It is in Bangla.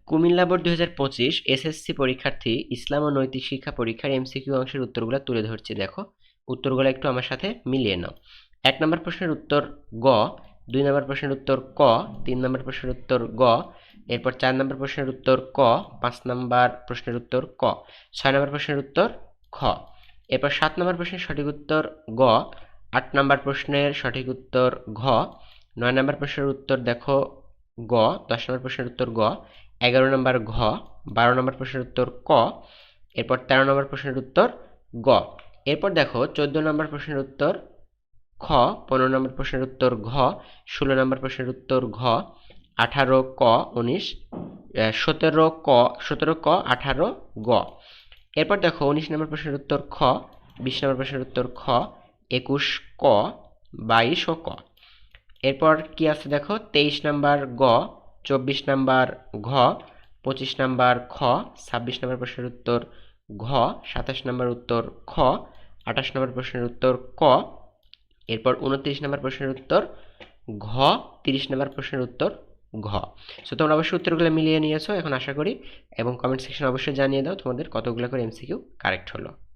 কুমিল্লা বোর্ড 2025 এসএসসি পরীক্ষার্থী ইসলাম ও নৈতিক শিক্ষা পরীক্ষার এমসিকিউ অংশের উত্তরগুলো তুলে ধরছি। দেখো উত্তরগুলো একটু আমার সাথে মিলিয়ে নাও। 1 নম্বর প্রশ্নের উত্তর গ, 2 নম্বর প্রশ্নের উত্তর ক, 3 নম্বর প্রশ্নের উত্তর গ, এরপর 4 নম্বর প্রশ্নের উত্তর ক, 5 নম্বর প্রশ্নের উত্তর ক, 6 নম্বর প্রশ্নের উত্তর খ, এরপর 7 নম্বর প্রশ্নের সঠিক উত্তর গ, 8 নম্বর প্রশ্নের সঠিক উত্তর ঘ, 9 নম্বর প্রশ্নের উত্তর দেখো গ, 10 নম্বর প্রশ্নের উত্তর গ, 11 নম্বর ঘ, 12 নম্বর প্রশ্নের উত্তর ক, এরপর 13 নম্বর প্রশ্নের উত্তর গ, এরপর দেখো 14 নম্বর প্রশ্নের উত্তর খ, 15 নম্বর প্রশ্নের উত্তর ঘ, 16 নম্বর প্রশ্নের উত্তর ঘ, 18 ক, 19, 17 ক, 18 গ, এরপর দেখো 19 নম্বর প্রশ্নের উত্তর খ, 20 নম্বর প্রশ্নের উত্তর খ, 21 ক, 22 ও ক, এরপর কি আছে দেখো 23 নাম্বার গ, 24 নাম্বার ঘ, 25 নাম্বার খ, 26 নাম্বার প্রশ্নের উত্তর ঘ, 27 নাম্বার উত্তর খ, 28 নাম্বার প্রশ্নের উত্তর ক, এরপর 29 নাম্বার প্রশ্নের উত্তর ঘ, 30 নাম্বার প্রশ্নের উত্তর ঘ। সো তোমরা অবশ্যই উত্তরগুলো মিলিয়ে নিয়েছো এখন আশা করি, এবং কমেন্ট সেকশনে অবশ্যই জানিয়ে দাও তোমাদের কতগুলো করে এমসিকিউ কারেক্ট হলো।